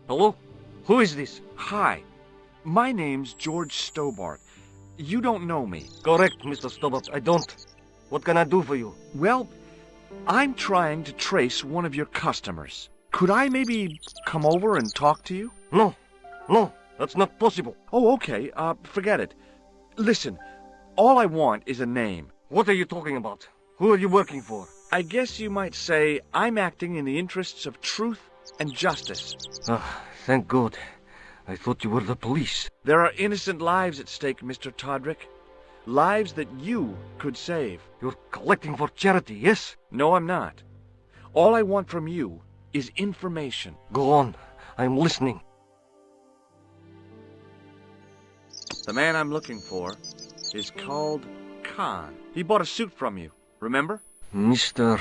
Hello? Who is this? Hi. My name's George Stobart. You don't know me. Correct, Mr. Stobart. I don't. What can I do for you? Well, I'm trying to trace one of your customers. Could I maybe come over and talk to you? No. No, that's not possible. Oh, okay. Forget it. Listen, all I want is a name. What are you talking about? Who are you working for? I guess you might say I'm acting in the interests of truth and justice. Ah, thank God. I thought you were the police. There are innocent lives at stake, Mr. Todrick. Lives that you could save. You're collecting for charity, yes? No, I'm not. All I want from you is information. Go on. I'm listening. The man I'm looking for is called Khan. He bought a suit from you, remember? Mr.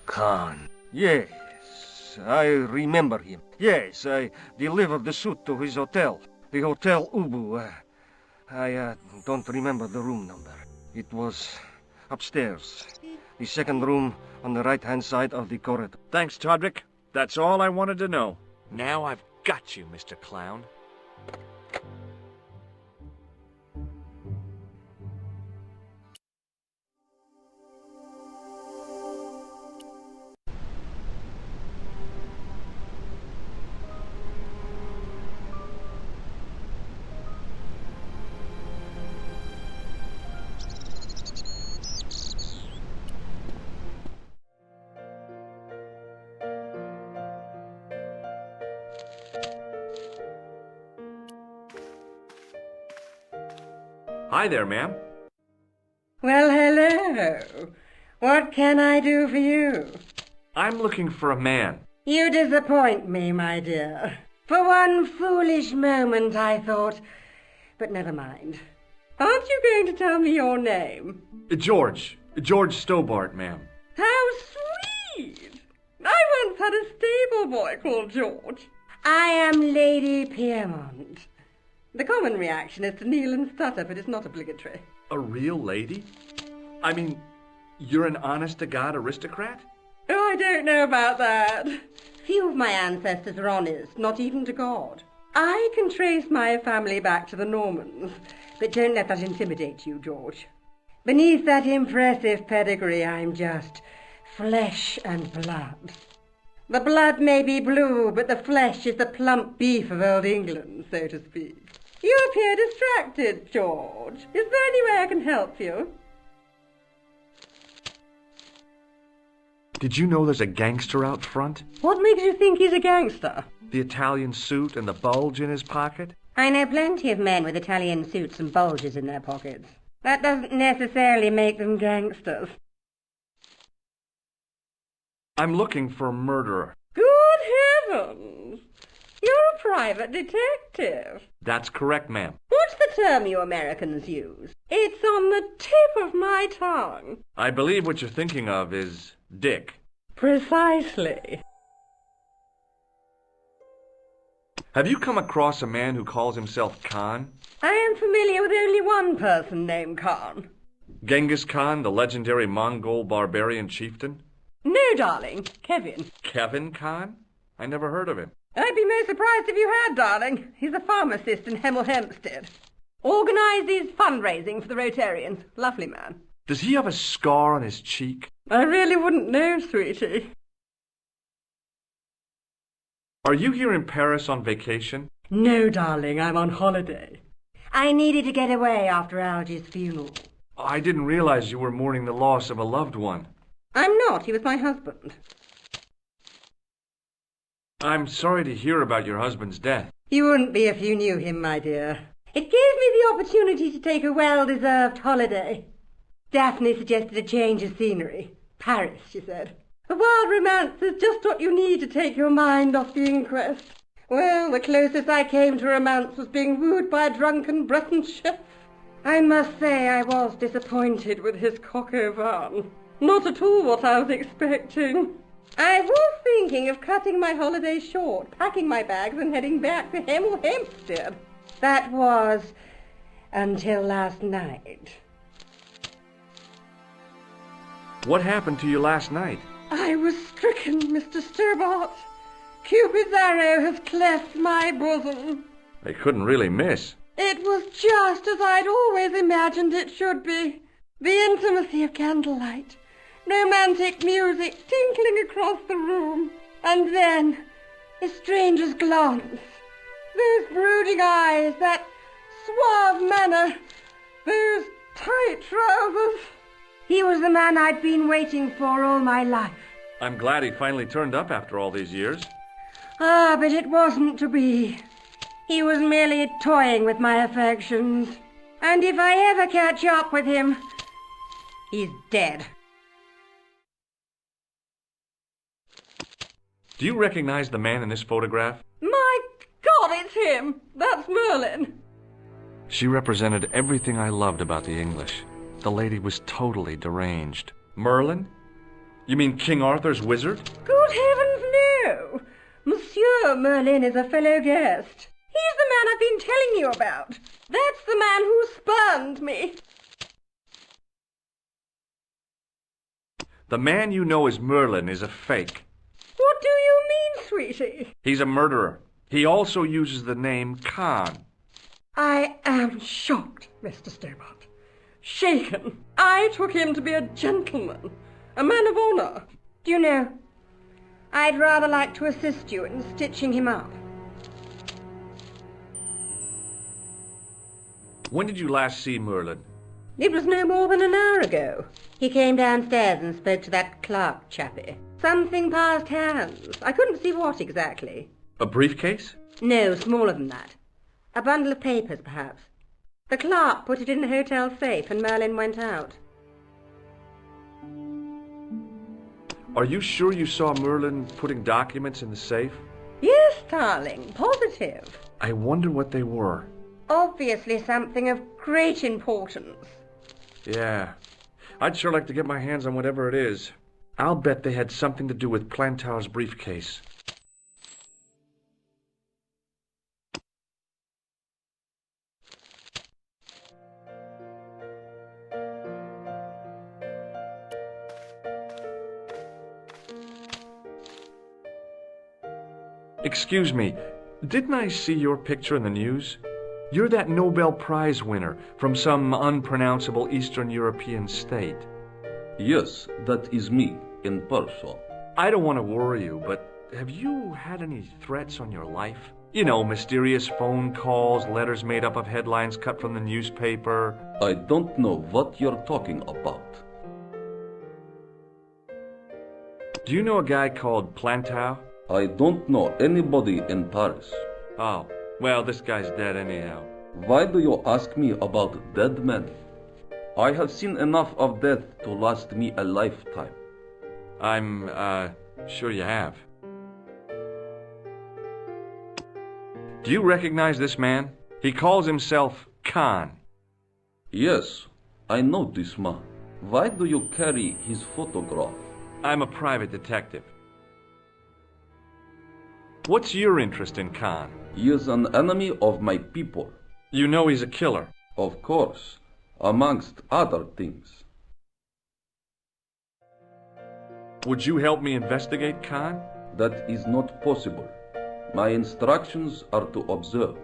Khan. Yes, I remember him. Yes, I delivered the suit to his hotel. The Hotel Ubu. I don't remember the room number. It was upstairs. The second room on the right-hand side of the corridor. Thanks, Todrick. That's all I wanted to know. Now I've got you, Mr. Clown. Hi there, ma'am. Well, hello. What can I do for you? I'm looking for a man. You disappoint me, my dear. For one foolish moment I thought... But never mind. Aren't you going to tell me your name? George Stobart, ma'am. How sweet! I once had a stable boy called George. I am Lady Piermont. The common reaction is to kneel and stutter, but it's not obligatory. A real lady? I mean, you're an honest-to-God aristocrat? Oh, I don't know about that. Few of my ancestors were honest, not even to God. I can trace my family back to the Normans, but don't let that intimidate you, George. Beneath that impressive pedigree, I'm just flesh and blood. The blood may be blue, but the flesh is the plump beef of old England, so to speak. You appear distracted, George. Is there any way I can help you? Did you know there's a gangster out front? What makes you think he's a gangster? The Italian suit and the bulge in his pocket? I know plenty of men with Italian suits and bulges in their pockets. That doesn't necessarily make them gangsters. I'm looking for a murderer. Good heavens! You're a private detective. That's correct, ma'am. What's the term you Americans use? It's on the tip of my tongue. I believe what you're thinking of is Dick. Precisely. Have you come across a man who calls himself Khan? I am familiar with only one person named Khan. Genghis Khan, the legendary Mongol barbarian chieftain? No, darling. Kevin. Kevin Khan? I never heard of him. I'd be most surprised if you had, darling. He's a pharmacist in Hemel Hempstead. Organises fundraising for the Rotarians. Lovely man. Does he have a scar on his cheek? I really wouldn't know, sweetie. Are you here in Paris on vacation? No, darling, I'm on holiday. I needed to get away after Algy's funeral. I didn't realize you were mourning the loss of a loved one. I'm not. He was my husband. I'm sorry to hear about your husband's death. You wouldn't be if you knew him, my dear. It gave me the opportunity to take a well-deserved holiday. Daphne suggested a change of scenery. Paris, she said. A wild romance is just what you need to take your mind off the inquest. Well, the closest I came to romance was being wooed by a drunken Breton chef. I must say I was disappointed with his coq au vin. Not at all what I was expecting. I was thinking of cutting my holiday short, packing my bags and heading back to Hemel Hempstead. That was until last night. What happened to you last night? I was stricken, Mr. Stobart. Cupid's arrow has cleft my bosom. They couldn't really miss. It was just as I'd always imagined it should be. The intimacy of candlelight, romantic music tinkling across the room, and then a stranger's glance. Those brooding eyes, that suave manner, those tight trousers. He was the man I'd been waiting for all my life. I'm glad he finally turned up after all these years. Ah, but it wasn't to be. He was merely toying with my affections. And if I ever catch up with him, he's dead. Do you recognize the man in this photograph? My God, it's him! That's Merlin! She represented everything I loved about the English. The lady was totally deranged. Merlin? You mean King Arthur's wizard? Good heavens, no! Monsieur Merlin is a fellow guest. He's the man I've been telling you about. That's the man who spurned me. The man you know as Merlin is a fake. What do you mean, sweetie? He's a murderer. He also uses the name Khan. I am shocked, Mr. Stobart. Shaken. I took him to be a gentleman, a man of honor. Do you know, I'd rather like to assist you in stitching him up. When did you last see Merlin? It was no more than an hour ago. He came downstairs and spoke to that clerk chappie. Something passed hands. I couldn't see what exactly. A briefcase? No, smaller than that. A bundle of papers, perhaps. The clerk put it in the hotel safe and Merlin went out. Are you sure you saw Merlin putting documents in the safe? Yes, darling, positive. I wonder what they were. Obviously something of great importance. Yeah. I'd sure like to get my hands on whatever it is. I'll bet they had something to do with Plantow's briefcase. Excuse me, didn't I see your picture in the news? You're that Nobel Prize winner from some unpronounceable Eastern European state. Yes, that is me, in person. I don't want to worry you, but have you had any threats on your life? You know, mysterious phone calls, letters made up of headlines cut from the newspaper. I don't know what you're talking about. Do you know a guy called Plantow? I don't know anybody in Paris. Oh, well, this guy's dead anyhow. Why do you ask me about dead men? I have seen enough of death to last me a lifetime. I'm, sure you have. Do you recognize this man? He calls himself Khan. Yes, I know this man. Why do you carry his photograph? I'm a private detective. What's your interest in Khan? He is an enemy of my people. You know he's a killer. Of course, amongst other things. Would you help me investigate Khan? That is not possible. My instructions are to observe.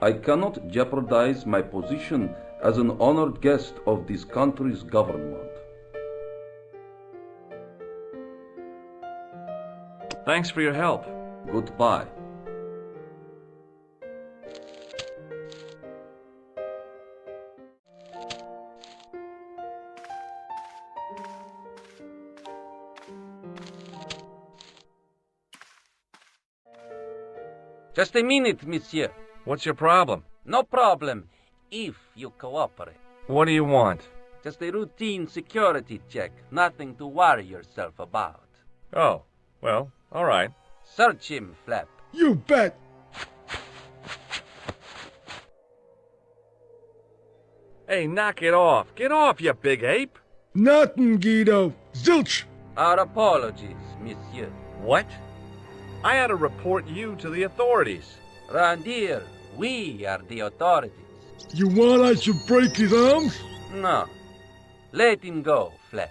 I cannot jeopardize my position as an honored guest of this country's government. Thanks for your help. Goodbye. Just a minute, monsieur. What's your problem? No problem, if you cooperate. What do you want? Just a routine security check, nothing to worry yourself about. Oh, well, all right. Search him, Flap. You bet. Hey, knock it off. Get off, you big ape. Nothing, Guido. Zilch. Our apologies, monsieur. What? I ought to report you to the authorities. Round here, we are the authorities. You want I should break his arms? No. Let him go, Flap.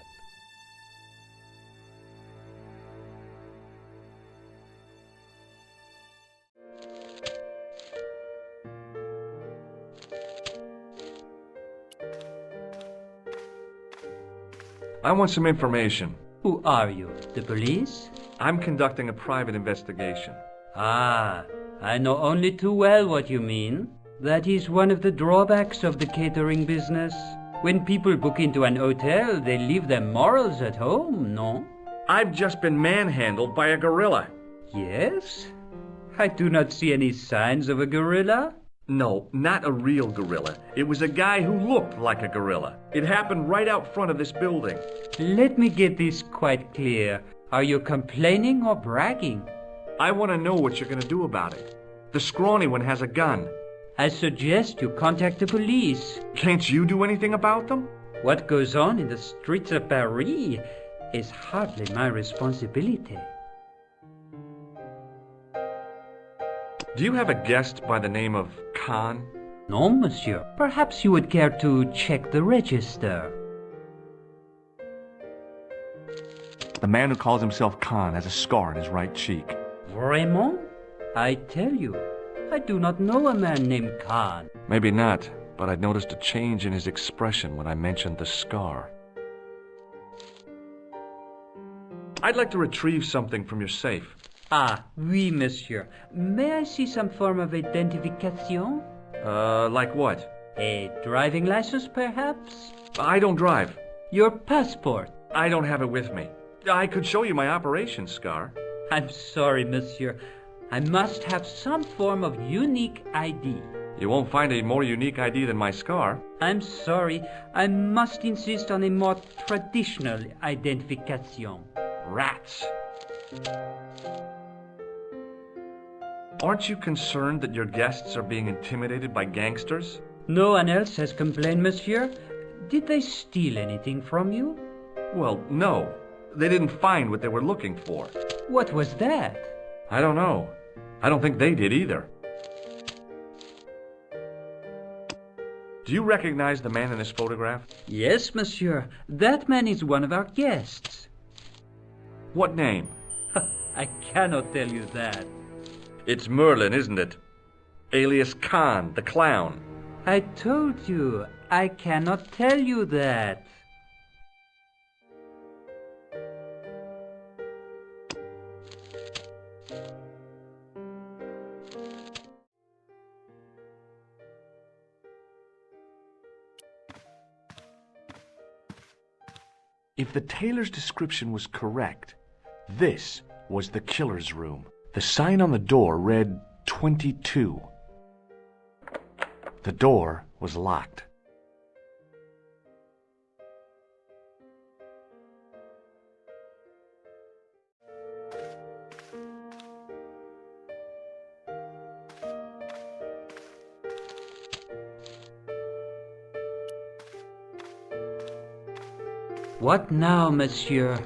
I want some information. Who are you? The police? I'm conducting a private investigation. Ah, I know only too well what you mean. That is one of the drawbacks of the catering business. When people book into an hotel, they leave their morals at home, no? I've just been manhandled by a gorilla. Yes? I do not see any signs of a gorilla. No, not a real gorilla. It was a guy who looked like a gorilla. It happened right out front of this building. Let me get this quite clear. Are you complaining or bragging? I want to know what you're going to do about it. The scrawny one has a gun. I suggest you contact the police. Can't you do anything about them? What goes on in the streets of Paris is hardly my responsibility. Do you have a guest by the name of Khan? No, monsieur. Perhaps you would care to check the register. The man who calls himself Khan has a scar on his right cheek. Vraiment? I tell you, I do not know a man named Khan. Maybe not, but I noticed a change in his expression when I mentioned the scar. I'd like to retrieve something from your safe. Ah, oui, monsieur. May I see some form of identification? Like what? A driving license, perhaps? I don't drive. Your passport? I don't have it with me. I could show you my operation scar. I'm sorry, monsieur. I must have some form of unique ID. You won't find a more unique ID than my scar. I'm sorry. I must insist on a more traditional identification. Rats. Aren't you concerned that your guests are being intimidated by gangsters? No one else has complained, monsieur. Did they steal anything from you? Well, no. They didn't find what they were looking for. What was that? I don't know. I don't think they did either. Do you recognize the man in this photograph? Yes, monsieur. That man is one of our guests. What name? I cannot tell you that. It's Merlin, isn't it? Alias Khan, the clown. I told you, I cannot tell you that. If the tailor's description was correct, this was the killer's room. The sign on the door read 22. The door was locked. What now, monsieur?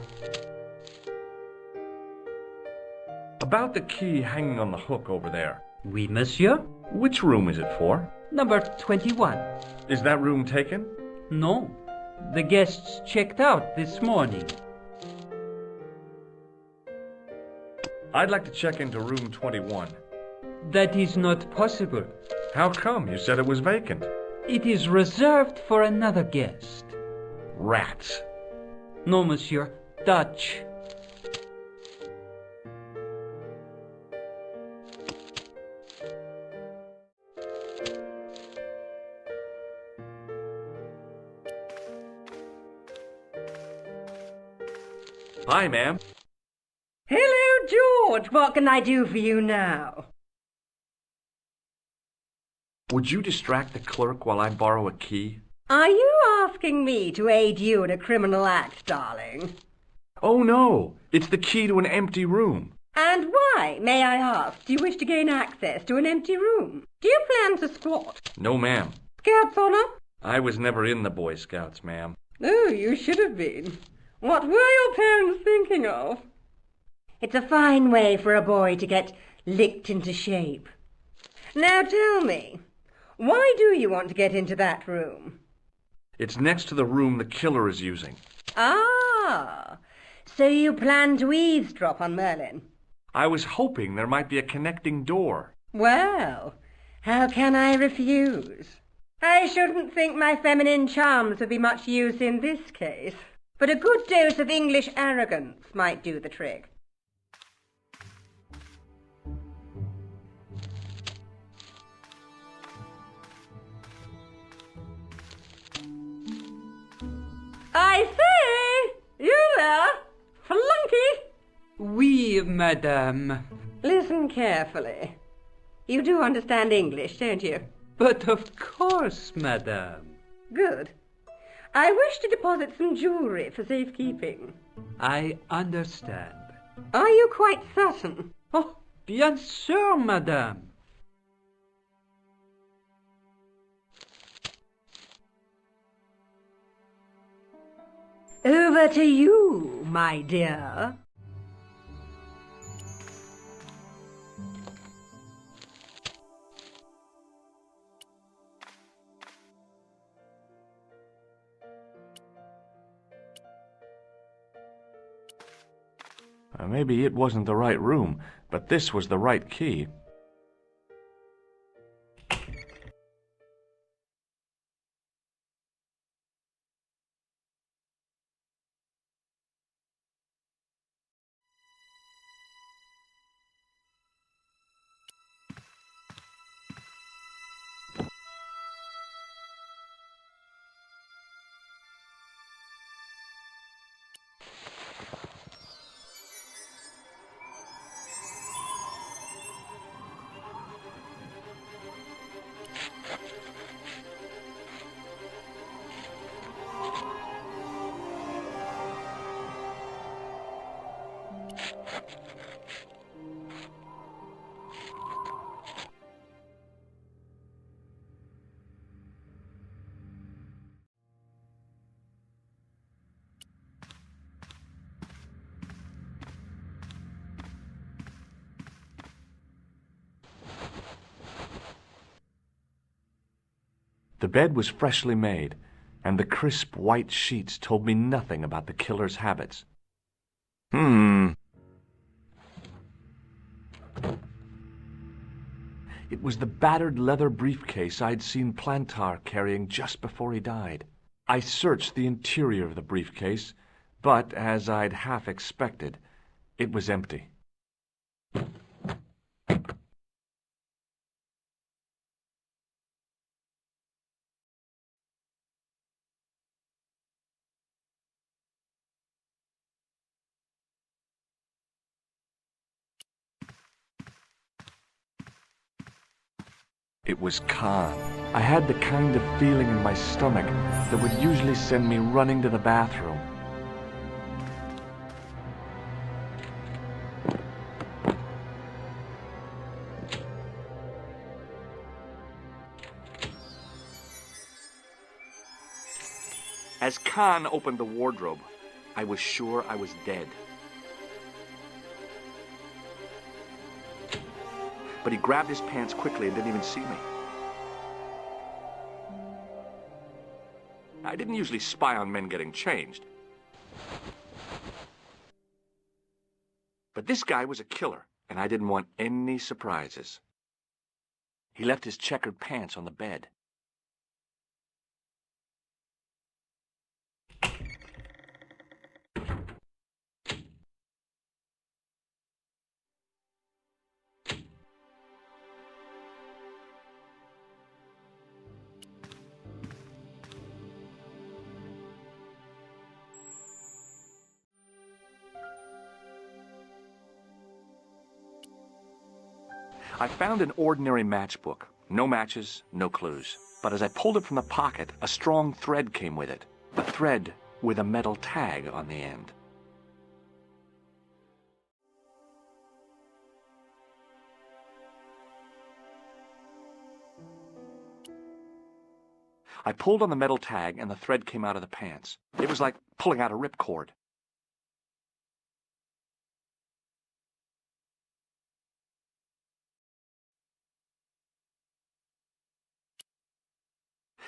About the key hanging on the hook over there. Oui, monsieur. Which room is it for? Number 21. Is that room taken? No. The guests checked out this morning. I'd like to check into room 21. That is not possible. How come? You said it was vacant. It is reserved for another guest. Rats. No, monsieur. Dutch. Hi, ma'am. Hello, George. What can I do for you now? Would you distract the clerk while I borrow a key? Are you asking me to aid you in a criminal act, darling? Oh, no. It's the key to an empty room. And why, may I ask, do you wish to gain access to an empty room? Do you plan to squat? No, ma'am. Scouts honor? I was never in the Boy Scouts, ma'am. Oh, you should have been. What were your parents thinking of? It's a fine way for a boy to get licked into shape. Now tell me, why do you want to get into that room? It's next to the room the killer is using. Ah, so you plan to eavesdrop on Merlin? I was hoping there might be a connecting door. Well, how can I refuse? I shouldn't think my feminine charms would be much use in this case. but a good dose of English arrogance might do the trick. I say! You there! Flunky! Oui, madame. Listen carefully. You do understand English, don't you? But of course, madame. Good. I wish to deposit some jewellery for safekeeping. I understand. Are you quite certain? Oh, bien sûr, madame. Over to you, my dear. Maybe it wasn't the right room, but this was the right key. The bed was freshly made, and the crisp white sheets told me nothing about the killer's habits. It was the battered leather briefcase I'd seen Plantar carrying just before he died. I searched the interior of the briefcase, but, as I'd half expected, it was empty. It was Khan. I had the kind of feeling in my stomach that would usually send me running to the bathroom. As Khan opened the wardrobe, I was sure I was dead. But he grabbed his pants quickly and didn't even see me. I didn't usually spy on men getting changed. But this guy was a killer, and I didn't want any surprises. He left his checkered pants on the bed. I found an ordinary matchbook. No matches, no clues. But as I pulled it from the pocket, a strong thread came with it. A thread with a metal tag on the end. I pulled on the metal tag and the thread came out of the pants. It was like pulling out a ripcord.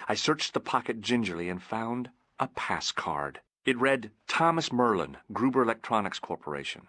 I searched the pocket gingerly and found a pass card. It read, Thomas Merlin, Gruber Electronics Corporation.